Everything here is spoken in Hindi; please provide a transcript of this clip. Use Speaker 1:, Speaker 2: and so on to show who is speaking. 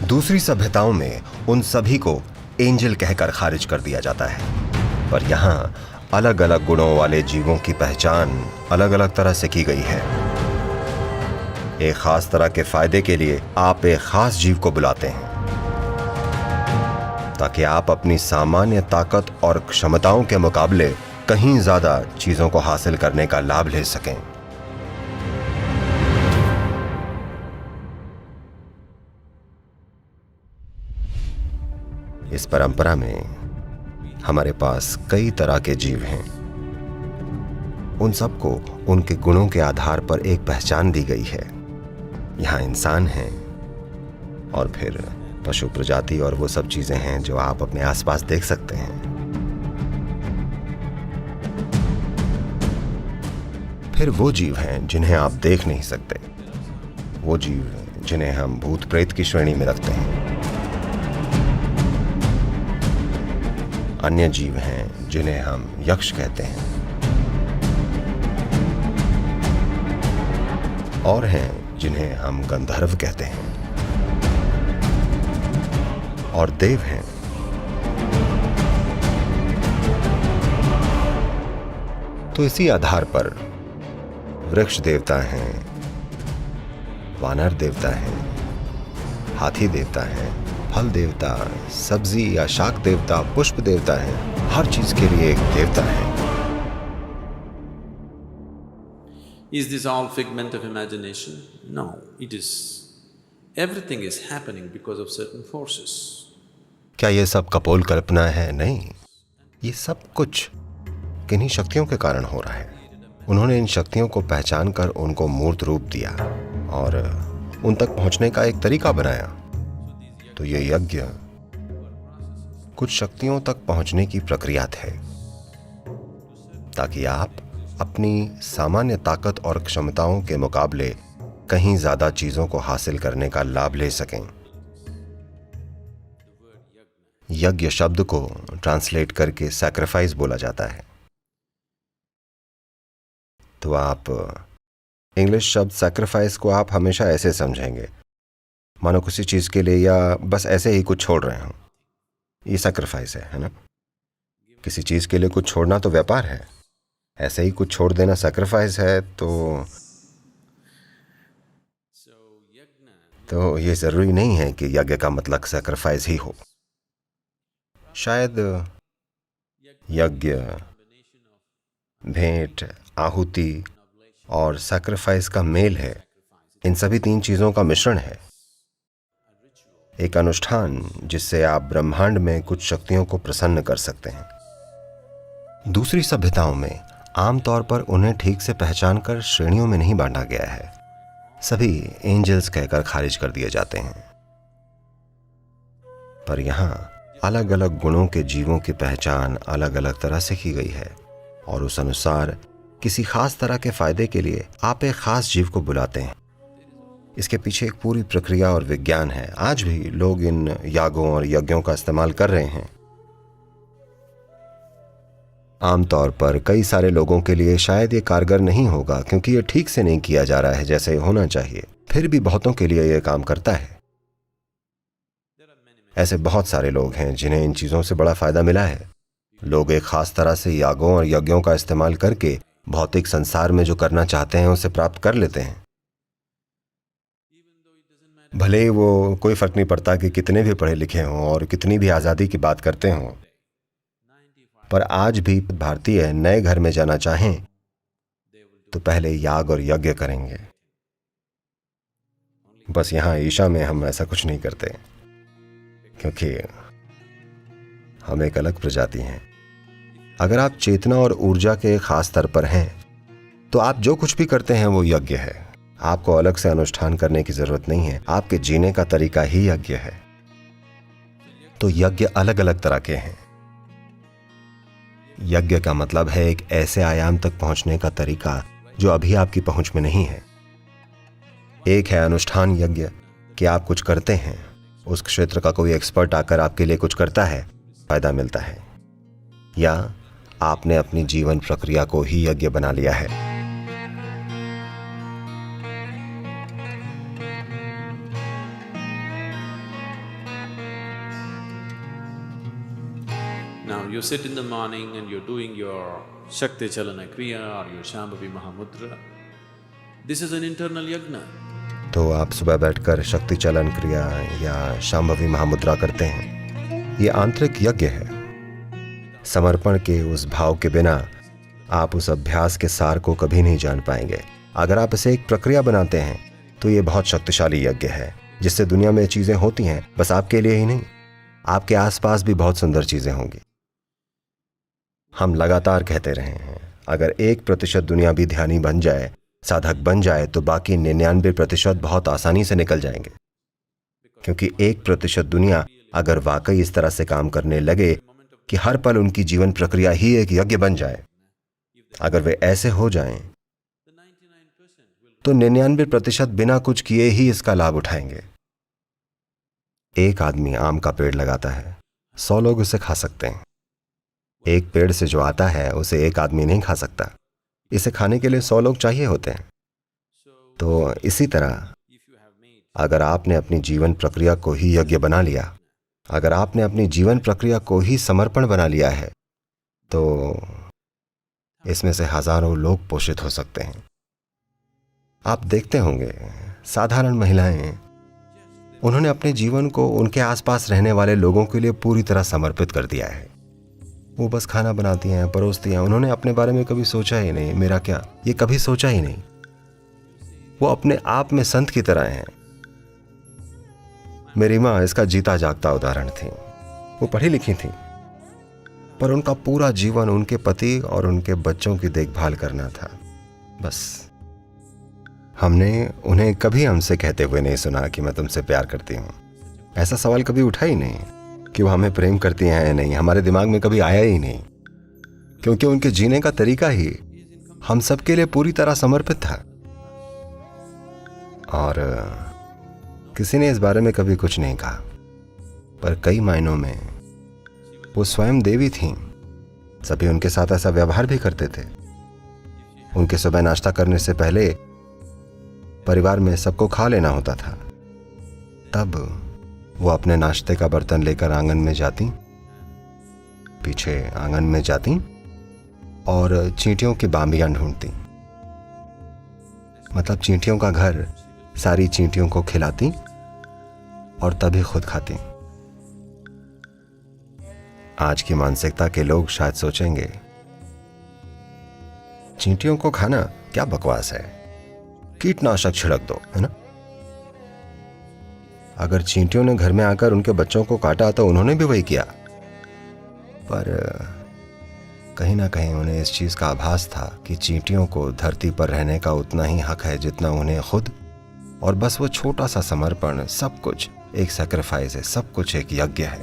Speaker 1: दूसरी सभ्यताओं में उन सभी को एंजल कहकर खारिज कर दिया जाता है, पर यहाँ अलग अलग गुणों वाले जीवों की पहचान अलग अलग तरह से की गई है। एक खास तरह के फायदे के लिए आप एक खास जीव को बुलाते हैं ताकि आप अपनी सामान्य ताकत और क्षमताओं के मुकाबले कहीं ज्यादा चीजों को हासिल करने का लाभ ले सकें। इस परंपरा में हमारे पास कई तरह के जीव हैं। उन सबको उनके गुणों के आधार पर एक पहचान दी गई है। यहाँ इंसान हैं और फिर पशु प्रजाति और वो सब चीजें हैं जो आप अपने आसपास देख सकते हैं। फिर वो जीव हैं जिन्हें आप देख नहीं सकते, वो जीव जिन्हें हम भूत प्रेत की श्रेणी में रखते हैं। अन्य जीव हैं जिन्हें हम यक्ष कहते हैं, और हैं जिन्हें हम गंधर्व कहते हैं, और देव हैं। तो इसी आधार पर वृक्ष देवता हैं, वानर देवता हैं, हाथी देवता हैं, फल देवता, सब्जी या शाक देवता, पुष्प देवता है। हर चीज के लिए एक देवता है।
Speaker 2: Is this all figment of imagination? No, it is. Everything is happening because of certain forces.
Speaker 1: क्या ये सब कपोल कल्पना है? नहीं, ये सब कुछ किन्हीं शक्तियों के कारण हो रहा है। उन्होंने इन शक्तियों को पहचान कर उनको मूर्त रूप दिया और उन तक पहुंचने का एक तरीका बनाया। तो ये यज्ञ कुछ शक्तियों तक पहुंचने की प्रक्रिया थे ताकि आप अपनी सामान्य ताकत और क्षमताओं के मुकाबले कहीं ज्यादा चीजों को हासिल करने का लाभ ले सकें। यज्ञ शब्द को ट्रांसलेट करके सैक्रिफाइस बोला जाता है। तो आप इंग्लिश शब्द सैक्रिफाइस को आप हमेशा ऐसे समझेंगे, मानो किसी चीज के लिए या बस ऐसे ही कुछ छोड़ रहे हो। ये सैक्रिफाइस है ना? किसी चीज के लिए कुछ छोड़ना तो व्यापार है, ऐसे ही कुछ छोड़ देना सैक्रिफाइस है। तो ये जरूरी नहीं है कि यज्ञ का मतलब सैक्रिफाइस ही हो। शायद यज्ञ, भेंट, आहुति और सैक्रिफाइस का मेल है। इन सभी तीन चीजों का मिश्रण है। एक अनुष्ठान जिससे आप ब्रह्मांड में कुछ शक्तियों को प्रसन्न कर सकते हैं। दूसरी सभ्यताओं में आमतौर पर उन्हें ठीक से पहचान कर श्रेणियों में नहीं बांटा गया है। सभी एंजल्स कहकर खारिज कर दिए जाते हैं। पर यहाँ अलग अलग गुणों के जीवों की पहचान अलग अलग तरह से की गई है और उस अनुसार किसी खास तरह के फायदे के लिए आप एक खास जीव को बुलाते हैं। इसके पीछे एक पूरी प्रक्रिया और विज्ञान है। आज भी लोग इन यागों और यज्ञों का इस्तेमाल कर रहे हैं। आमतौर पर कई सारे लोगों के लिए शायद ये कारगर नहीं होगा क्योंकि ये ठीक से नहीं किया जा रहा है जैसे ये होना चाहिए। फिर भी बहुतों के लिए ये काम करता है। ऐसे बहुत सारे लोग हैं जिन्हें इन चीजों से बड़ा फायदा मिला है। लोग एक खास तरह से यागों और यज्ञों का इस्तेमाल करके भौतिक संसार में जो करना चाहते हैं उसे प्राप्त कर लेते हैं। भले ही वो कोई फर्क नहीं पड़ता कि कितने भी पढ़े लिखे हों और कितनी भी आजादी की बात करते हों, पर आज भी भारतीय नए घर में जाना चाहें तो पहले याग और यज्ञ करेंगे। बस यहाँ ईशा में हम ऐसा कुछ नहीं करते क्योंकि हम एक अलग प्रजाति हैं। अगर आप चेतना और ऊर्जा के खास स्तर पर हैं तो आप जो कुछ भी करते हैं वो यज्ञ है। आपको अलग से अनुष्ठान करने की जरूरत नहीं है। आपके जीने का तरीका ही यज्ञ है। तो यज्ञ अलग अलग तरह के हैं। यज्ञ का मतलब है एक ऐसे आयाम तक पहुंचने का तरीका जो अभी आपकी पहुंच में नहीं है। एक है अनुष्ठान यज्ञ कि आप कुछ करते हैं, उस क्षेत्र का कोई एक्सपर्ट आकर आपके लिए कुछ करता है, फायदा मिलता है, या आपने अपनी जीवन प्रक्रिया को ही यज्ञ बना लिया है।
Speaker 2: Now you sit in the morning and you're doing your Shakti Chalana Kriya or your Shambhavi Mahamudra. This is an internal yajna.
Speaker 1: तो आप सुबह बैठकर शक्ति चलन क्रिया या शांभवी महामुद्रा करते हैं। ये आंतरिक यज्ञ है। समर्पण के उस भाव के बिना आप उस अभ्यास के सार को कभी नहीं जान पाएंगे। अगर आप इसे एक प्रक्रिया बनाते हैं तो ये बहुत शक्तिशाली यज्ञ है, जिससे दुनिया में चीजें होती हैं, बस आपके लिए ही नहीं, आपके आसपास भी बहुत सुंदर चीजें होंगी। हम लगातार कहते रहे हैं, अगर 1% दुनिया भी ध्यानी बन जाए, साधक बन जाए, तो बाकी 99% बहुत आसानी से निकल जाएंगे। क्योंकि 1% दुनिया अगर वाकई इस तरह से काम करने लगे कि हर पल उनकी जीवन प्रक्रिया ही एक यज्ञ बन जाए, अगर वे ऐसे हो जाएं, तो 99% बिना कुछ किए ही इसका लाभ उठाएंगे। एक आदमी आम का पेड़ लगाता है, 100 लोग उसे खा सकते हैं। एक पेड़ से जो आता है उसे एक आदमी नहीं खा सकता, इसे खाने के लिए 100 लोग चाहिए होते हैं। तो इसी तरह अगर आपने अपनी जीवन प्रक्रिया को ही यज्ञ बना लिया, अगर आपने अपनी जीवन प्रक्रिया को ही समर्पण बना लिया है, तो इसमें से हजारों लोग पोषित हो सकते हैं। आप देखते होंगे साधारण महिलाएं, उन्होंने अपने जीवन को उनके आसपास रहने वाले लोगों के लिए पूरी तरह समर्पित कर दिया है। वो बस खाना बनाती हैं, परोसती हैं। उन्होंने अपने बारे में कभी सोचा ही नहीं, मेरा क्या, ये कभी सोचा ही नहीं। वो अपने आप में संत की तरह हैं। मेरी माँ इसका जीता जागता उदाहरण थी। वो पढ़ी लिखी थी, पर उनका पूरा जीवन उनके पति और उनके बच्चों की देखभाल करना था, बस। हमने उन्हें कभी हमसे कहते हुए नहीं सुना कि मैं तुमसे प्यार करती हूँ। ऐसा सवाल कभी उठा ही नहीं कि वो हमें प्रेम करती हैं या नहीं, हमारे दिमाग में कभी आया ही नहीं, क्योंकि उनके जीने का तरीका ही हम सबके लिए पूरी तरह समर्पित था। और किसी ने इस बारे में कभी कुछ नहीं कहा, पर कई मायनों में वो स्वयं देवी थीं। सभी उनके साथ ऐसा व्यवहार भी करते थे। उनके सुबह नाश्ता करने से पहले परिवार में सबको खा लेना होता था। तब वो अपने नाश्ते का बर्तन लेकर आंगन में जाती, पीछे आंगन में जाती और चींटियों की बांबियां ढूंढती, मतलब चींटियों का घर, सारी चींटियों को खिलाती और तभी खुद खाती। आज की मानसिकता के लोग शायद सोचेंगे, चींटियों को खाना क्या बकवास है, कीटनाशक छिड़क दो, है ना। अगर चींटियों ने घर में आकर उनके बच्चों को काटा तो उन्होंने भी वही किया, पर कहीं ना कहीं उन्हें इस चीज का आभास था कि चींटियों को धरती पर रहने का उतना ही हक है जितना उन्हें खुद, और बस वो छोटा सा समर्पण, सब कुछ एक सैक्रिफाइस है, सब कुछ एक यज्ञ है।